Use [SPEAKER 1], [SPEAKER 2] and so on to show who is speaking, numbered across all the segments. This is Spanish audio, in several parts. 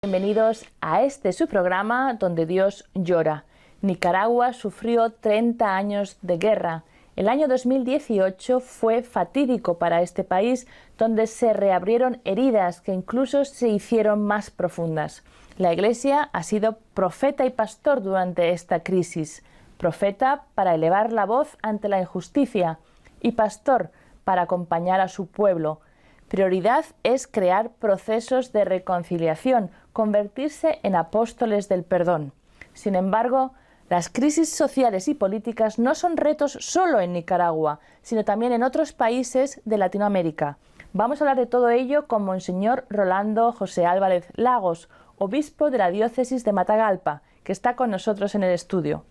[SPEAKER 1] Bienvenidos a su programa donde Dios llora. Nicaragua sufrió 30 años de guerra. El año 2018 fue fatídico para este país, donde se reabrieron heridas que incluso se hicieron más profundas. La Iglesia ha sido profeta y pastor durante esta crisis. Profeta para elevar la voz ante la injusticia y pastor para acompañar a su pueblo. Prioridad es crear procesos de reconciliación, convertirse en apóstoles del perdón. Sin embargo, las crisis sociales y políticas no son retos solo en Nicaragua, sino también en otros países de Latinoamérica. Vamos a hablar de todo ello con Monseñor Rolando José Álvarez Lagos, obispo de la diócesis de Matagalpa, que está con nosotros en el estudio.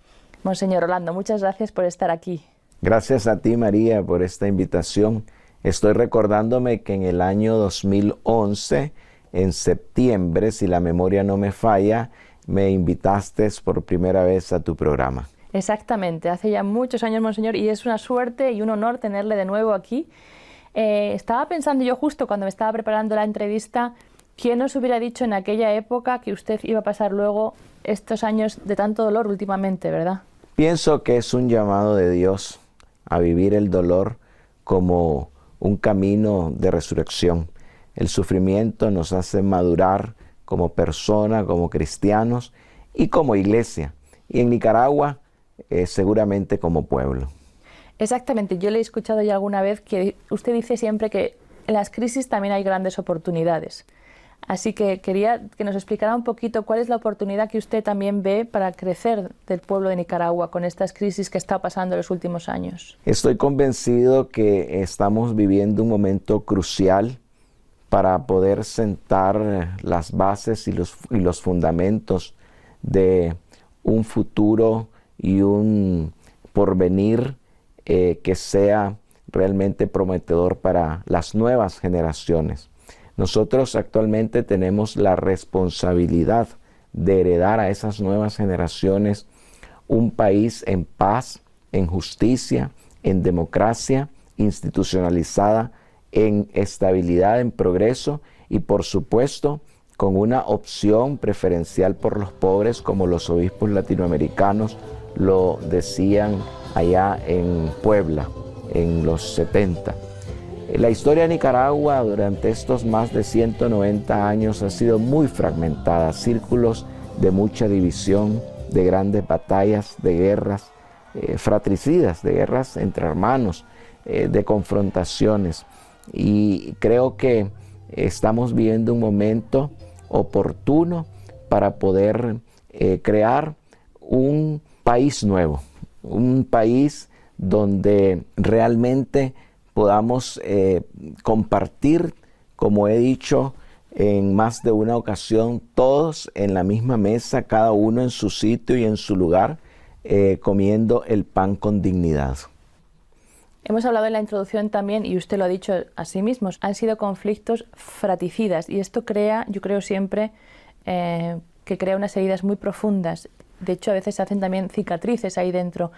[SPEAKER 1] Monseñor Rolando, muchas gracias por estar aquí.
[SPEAKER 2] Gracias a ti, María, por esta invitación. Estoy recordándome que en el año 2011, en septiembre, si la memoria no me falla, me invitaste por primera vez a tu programa.
[SPEAKER 1] Exactamente, hace ya muchos años, Monseñor, y es una suerte y un honor tenerle de nuevo aquí. Estaba pensando yo justo cuando me estaba preparando la entrevista, ¿quién nos hubiera dicho en aquella época que usted iba a pasar luego estos años de tanto dolor últimamente, verdad?
[SPEAKER 2] Pienso que es un llamado de Dios a vivir el dolor como un camino de resurrección. El sufrimiento nos hace madurar como persona, como cristianos y como iglesia. Y en Nicaragua, seguramente como pueblo.
[SPEAKER 1] Exactamente. Yo le he escuchado ya alguna vez que usted dice siempre que en las crisis también hay grandes oportunidades. Así que quería que nos explicara un poquito cuál es la oportunidad que usted también ve para crecer del pueblo de Nicaragua con estas crisis que está pasando en los últimos años.
[SPEAKER 2] Estoy convencido que estamos viviendo un momento crucial para poder sentar las bases y los fundamentos de un futuro y un porvenir que sea realmente prometedor para las nuevas generaciones. Nosotros actualmente tenemos la responsabilidad de heredar a esas nuevas generaciones un país en paz, en justicia, en democracia institucionalizada, en estabilidad, en progreso y por supuesto con una opción preferencial por los pobres, como los obispos latinoamericanos lo decían allá en Puebla en los 70. La historia de Nicaragua durante estos más de 190 años ha sido muy fragmentada, círculos de mucha división, de grandes batallas, de guerras fratricidas, de guerras entre hermanos, de confrontaciones. Y creo que estamos viviendo un momento oportuno para poder crear un país nuevo, un país donde realmente podamos compartir, como he dicho en más de una ocasión, todos en la misma mesa, cada uno en su sitio y en su lugar, comiendo el pan con dignidad.
[SPEAKER 1] Hemos hablado en la introducción también, y usted lo ha dicho a sí mismo, han sido conflictos fratricidas y esto crea, yo creo siempre, que crea unas heridas muy profundas. De hecho, a veces se hacen también cicatrices ahí dentro.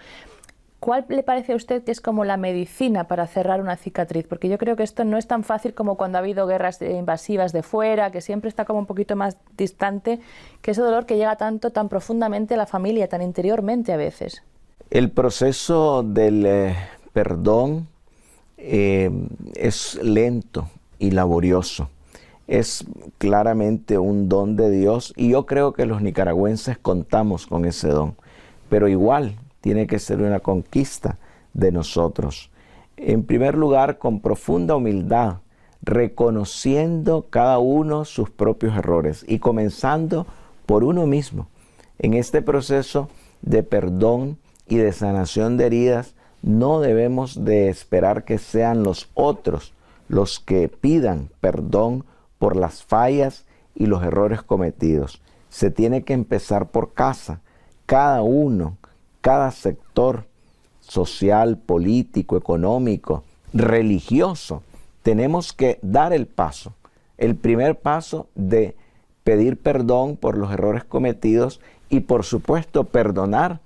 [SPEAKER 1] ¿Cuál le parece a usted que es como la medicina para cerrar una cicatriz? Porque yo creo que esto no es tan fácil como cuando ha habido guerras invasivas de fuera, que siempre está como un poquito más distante, que ese dolor que llega tanto, tan profundamente a la familia, tan interiormente a veces.
[SPEAKER 2] El proceso del perdón es lento y laborioso. Es claramente un don de Dios y yo creo que los nicaragüenses contamos con ese don, pero igual tiene que ser una conquista de nosotros. En primer lugar, con profunda humildad, reconociendo cada uno sus propios errores y comenzando por uno mismo. En este proceso de perdón y de sanación de heridas, no debemos de esperar que sean los otros los que pidan perdón por las fallas y los errores cometidos. Se tiene que empezar por casa, cada uno, cada sector social, político, económico, religioso. Tenemos que dar el paso, el primer paso de pedir perdón por los errores cometidos y por supuesto perdonar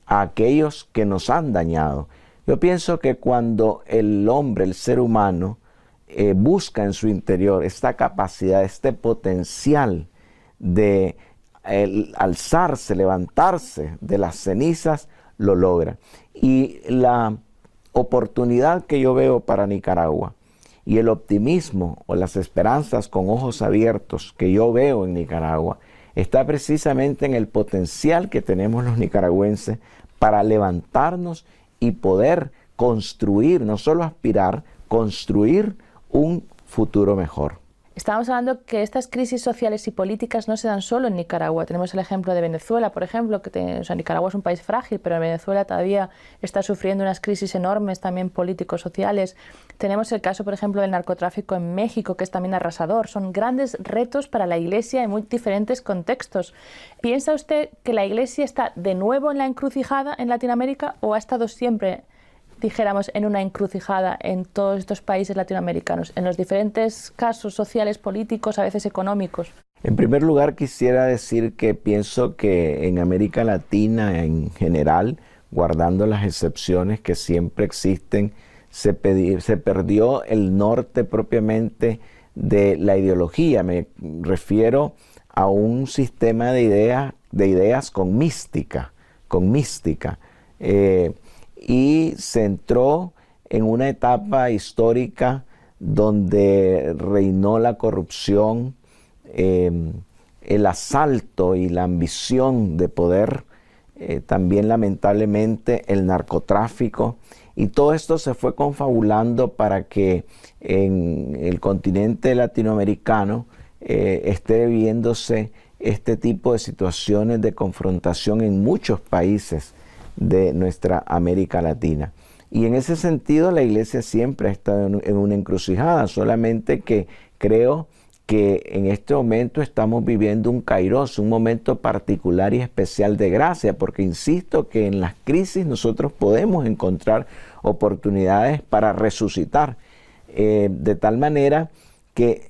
[SPEAKER 2] a aquellos que nos han dañado. Yo pienso que cuando el hombre, el ser humano, busca en su interior esta capacidad, este potencial de alzarse, levantarse de las cenizas, lo logra. Y la oportunidad que yo veo para Nicaragua y el optimismo o las esperanzas con ojos abiertos que yo veo en Nicaragua está precisamente en el potencial que tenemos los nicaragüenses para levantarnos y poder construir, no solo aspirar, construir un futuro mejor.
[SPEAKER 1] Estábamos hablando que estas crisis sociales y políticas no se dan solo en Nicaragua. Tenemos el ejemplo de Venezuela, por ejemplo, Nicaragua es un país frágil, pero Venezuela todavía está sufriendo unas crisis enormes también políticos-sociales. Tenemos el caso, por ejemplo, del narcotráfico en México, que es también arrasador. Son grandes retos para la Iglesia en muy diferentes contextos. ¿Piensa usted que la Iglesia está de nuevo en la encrucijada en Latinoamérica o ha estado siempre, dijéramos, en una encrucijada en todos estos países latinoamericanos, en los diferentes casos sociales, políticos, a veces económicos?
[SPEAKER 2] En primer lugar, quisiera decir que pienso que en América Latina en general, guardando las excepciones que siempre existen, se perdió el norte propiamente de la ideología. Me refiero a un sistema de ideas con mística. Y se entró en una etapa histórica donde reinó la corrupción, el asalto y la ambición de poder, también lamentablemente el narcotráfico, y todo esto se fue confabulando para que en el continente latinoamericano esté viviéndose este tipo de situaciones de confrontación en muchos países de nuestra América Latina. Y en ese sentido la Iglesia siempre ha estado en una encrucijada, solamente que creo que en este momento estamos viviendo un kairos, un momento particular y especial de gracia, porque insisto que en las crisis nosotros podemos encontrar oportunidades para resucitar, de tal manera que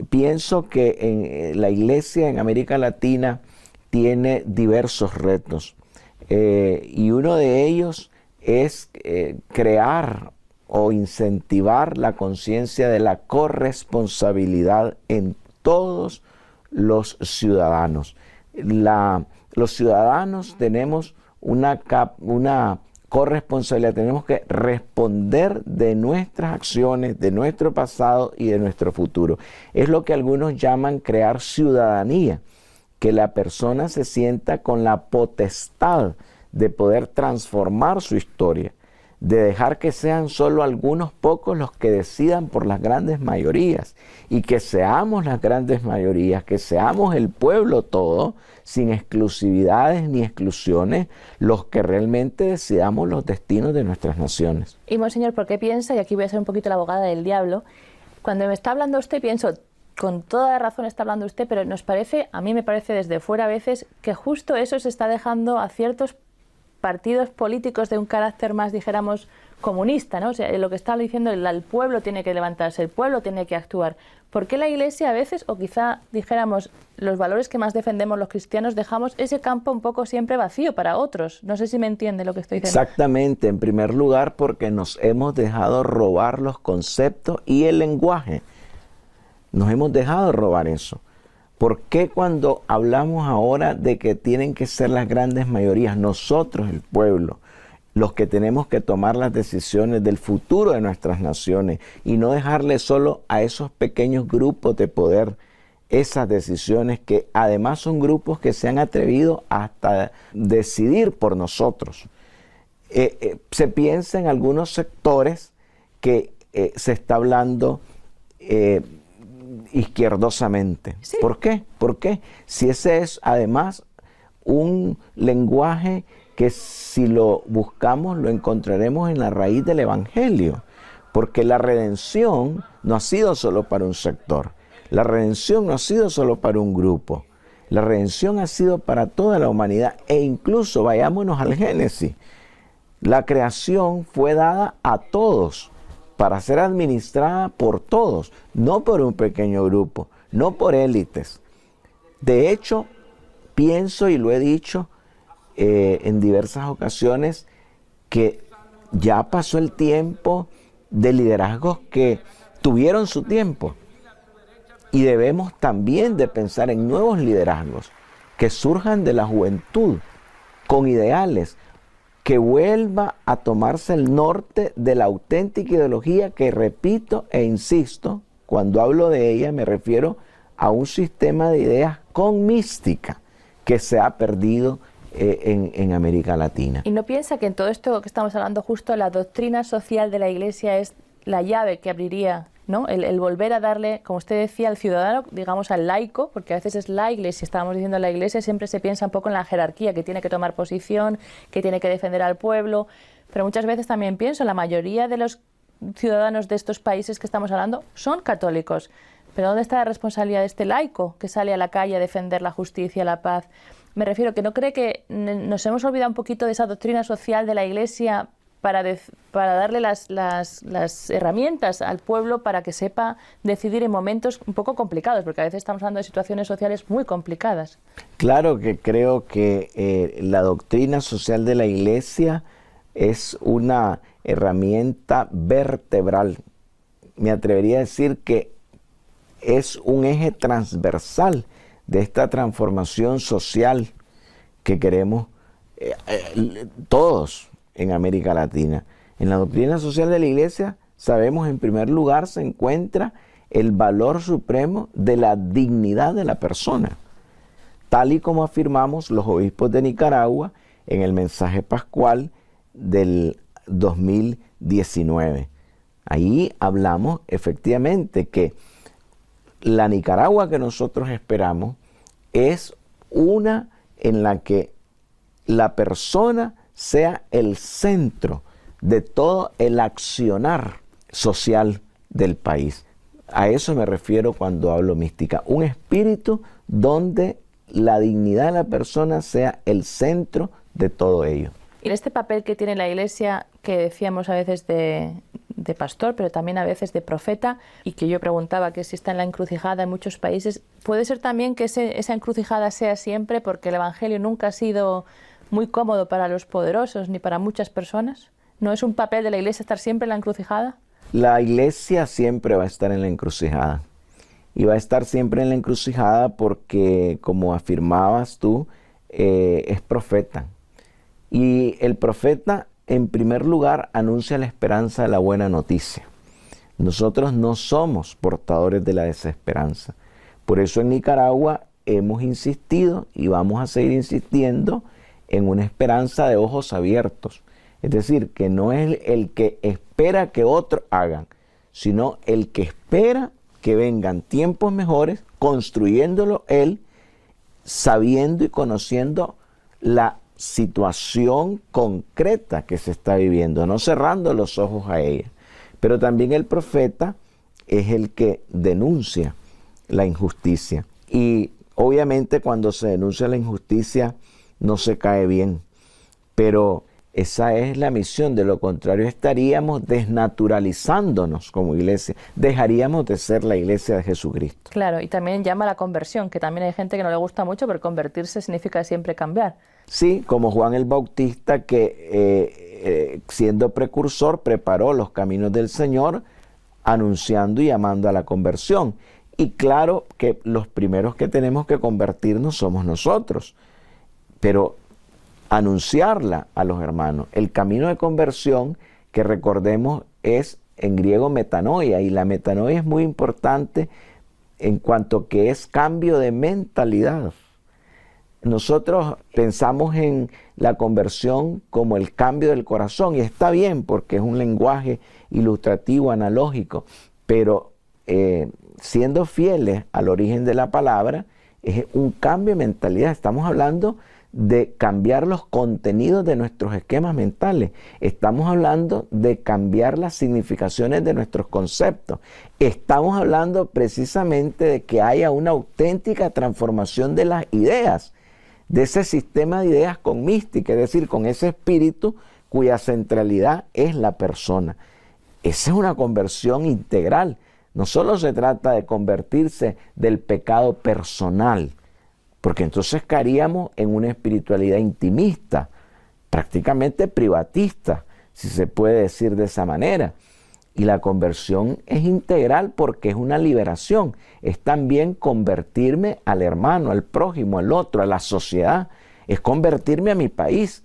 [SPEAKER 2] pienso que en la Iglesia en América Latina tiene diversos retos. Y uno de ellos es crear o incentivar la conciencia de la corresponsabilidad en todos los ciudadanos. Los ciudadanos tenemos una corresponsabilidad, tenemos que responder de nuestras acciones, de nuestro pasado y de nuestro futuro. Es lo que algunos llaman crear ciudadanía, que la persona se sienta con la potestad de poder transformar su historia, de dejar que sean solo algunos pocos los que decidan por las grandes mayorías, y que seamos las grandes mayorías, que seamos el pueblo todo, sin exclusividades ni exclusiones, los que realmente decidamos los destinos de nuestras naciones.
[SPEAKER 1] Y monseñor, ¿por qué piensa, y aquí voy a ser un poquito la abogada del diablo, cuando me está hablando usted pienso, con toda la razón está hablando usted, pero a mí me parece desde fuera a veces que justo eso se está dejando a ciertos partidos políticos de un carácter más, dijéramos, comunista, ¿no? O sea, lo que está diciendo el pueblo tiene que levantarse, el pueblo tiene que actuar. ¿Por qué la Iglesia a veces, o quizá dijéramos, los valores que más defendemos los cristianos, dejamos ese campo un poco siempre vacío para otros? No sé si me entiende lo que estoy diciendo.
[SPEAKER 2] Exactamente, en primer lugar porque nos hemos dejado robar los conceptos y el lenguaje. Nos hemos dejado robar eso. ¿Por qué cuando hablamos ahora de que tienen que ser las grandes mayorías, nosotros, el pueblo, los que tenemos que tomar las decisiones del futuro de nuestras naciones y no dejarle solo a esos pequeños grupos de poder esas decisiones que además son grupos que se han atrevido hasta decidir por nosotros? Se piensa en algunos sectores que se está hablando izquierdosamente.
[SPEAKER 1] Sí.
[SPEAKER 2] ¿Por qué? ¿Por qué? Si ese es además un lenguaje que si lo buscamos lo encontraremos en la raíz del Evangelio, porque la redención no ha sido solo para un sector, la redención no ha sido solo para un grupo, la redención ha sido para toda la humanidad, e incluso vayámonos al Génesis, la creación fue dada a todos, para ser administrada por todos, no por un pequeño grupo, no por élites. De hecho, pienso y lo he dicho en diversas ocasiones que ya pasó el tiempo de liderazgos que tuvieron su tiempo. Y debemos también de pensar en nuevos liderazgos que surjan de la juventud, con ideales, que vuelva a tomarse el norte de la auténtica ideología que, repito e insisto, cuando hablo de ella me refiero a un sistema de ideas con mística que se ha perdido en América Latina.
[SPEAKER 1] ¿Y no piensa que en todo esto que estamos hablando justo la doctrina social de la Iglesia es la llave que abriría, ¿no? El volver a darle, como usted decía, al ciudadano, digamos al laico, porque a veces es la Iglesia, estábamos diciendo la Iglesia, siempre se piensa un poco en la jerarquía, que tiene que tomar posición, que tiene que defender al pueblo, pero muchas veces también pienso, la mayoría de los ciudadanos de estos países que estamos hablando son católicos, pero ¿dónde está la responsabilidad de este laico que sale a la calle a defender la justicia, la paz? Me refiero que no cree que nos hemos olvidado un poquito de esa doctrina social de la Iglesia para darle las herramientas al pueblo para que sepa decidir en momentos un poco complicados, porque a veces estamos hablando de situaciones sociales muy complicadas.
[SPEAKER 2] Claro que creo que la doctrina social de la Iglesia es una herramienta vertebral. Me atrevería a decir que es un eje transversal de esta transformación social que queremos todos en América Latina. En la doctrina social de la Iglesia, sabemos, en primer lugar, se encuentra el valor supremo de la dignidad de la persona, tal y como afirmamos los obispos de Nicaragua en el mensaje pascual del 2019. Ahí hablamos efectivamente que la Nicaragua que nosotros esperamos es una en la que la persona sea el centro de todo el accionar social del país. A eso me refiero cuando hablo mística. Un espíritu donde la dignidad de la persona sea el centro de todo ello.
[SPEAKER 1] Y este papel que tiene la Iglesia, que decíamos a veces de pastor, pero también a veces de profeta, y que yo preguntaba que si está en la encrucijada en muchos países, ¿puede ser también que esa encrucijada sea siempre porque el Evangelio nunca ha sido muy cómodo para los poderosos ni para muchas personas? ¿No es un papel de la Iglesia estar siempre en la encrucijada?
[SPEAKER 2] La Iglesia siempre va a estar en la encrucijada. Y va a estar siempre en la encrucijada porque, como afirmabas tú, es profeta. Y el profeta, en primer lugar, anuncia la esperanza de la buena noticia. Nosotros no somos portadores de la desesperanza. Por eso en Nicaragua hemos insistido y vamos a seguir insistiendo en una esperanza de ojos abiertos. Es decir, que no es el que espera que otros hagan, sino el que espera que vengan tiempos mejores, construyéndolo él, sabiendo y conociendo la situación concreta que se está viviendo, no cerrando los ojos a ella. Pero también el profeta es el que denuncia la injusticia. Y obviamente cuando se denuncia la injusticia no se cae bien, pero esa es la misión. De lo contrario estaríamos desnaturalizándonos como iglesia, dejaríamos de ser la iglesia de Jesucristo.
[SPEAKER 1] Claro, y también llama a la conversión, que también hay gente que no le gusta mucho, pero convertirse significa siempre cambiar.
[SPEAKER 2] Sí, como Juan el Bautista, que siendo precursor preparó los caminos del Señor, anunciando y llamando a la conversión. Y claro que los primeros que tenemos que convertirnos somos nosotros, pero anunciarla a los hermanos. El camino de conversión, que recordemos, es en griego metanoia, y la metanoia es muy importante en cuanto que es cambio de mentalidad. Nosotros pensamos en la conversión como el cambio del corazón, y está bien porque es un lenguaje ilustrativo, analógico, pero siendo fieles al origen de la palabra, es un cambio de mentalidad. Estamos hablando de cambiar los contenidos de nuestros esquemas mentales. Estamos hablando de cambiar las significaciones de nuestros conceptos. Estamos hablando precisamente de que haya una auténtica transformación de las ideas, de ese sistema de ideas con mística, es decir, con ese espíritu cuya centralidad es la persona. Esa es una conversión integral. No solo se trata de convertirse del pecado personal, porque entonces caeríamos en una espiritualidad intimista, prácticamente privatista, si se puede decir de esa manera. Y la conversión es integral porque es una liberación. Es también convertirme al hermano, al prójimo, al otro, a la sociedad. Es convertirme a mi país.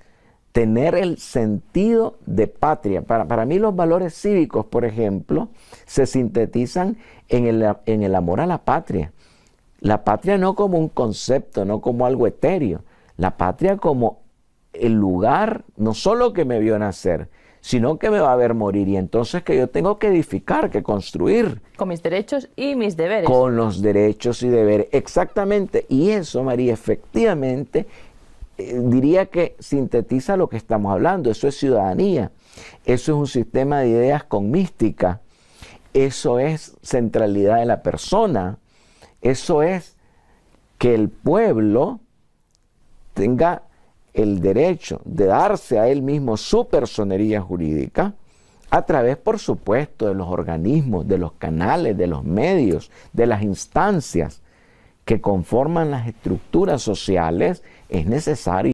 [SPEAKER 2] Tener el sentido de patria. Para mí los valores cívicos, por ejemplo, se sintetizan en el amor a la patria. La patria no como un concepto, no como algo etéreo. La patria como el lugar, no solo que me vio nacer, sino que me va a ver morir, y entonces que yo tengo que edificar, que construir.
[SPEAKER 1] Con mis derechos y mis deberes.
[SPEAKER 2] Con los derechos y deberes, exactamente. Y eso, María, efectivamente, diría que sintetiza lo que estamos hablando. Eso es ciudadanía. Eso es un sistema de ideas con mística. Eso es centralidad de la persona. Eso es que el pueblo tenga el derecho de darse a él mismo su personería jurídica a través, por supuesto, de los organismos, de los canales, de los medios, de las instancias que conforman las estructuras sociales. Es necesario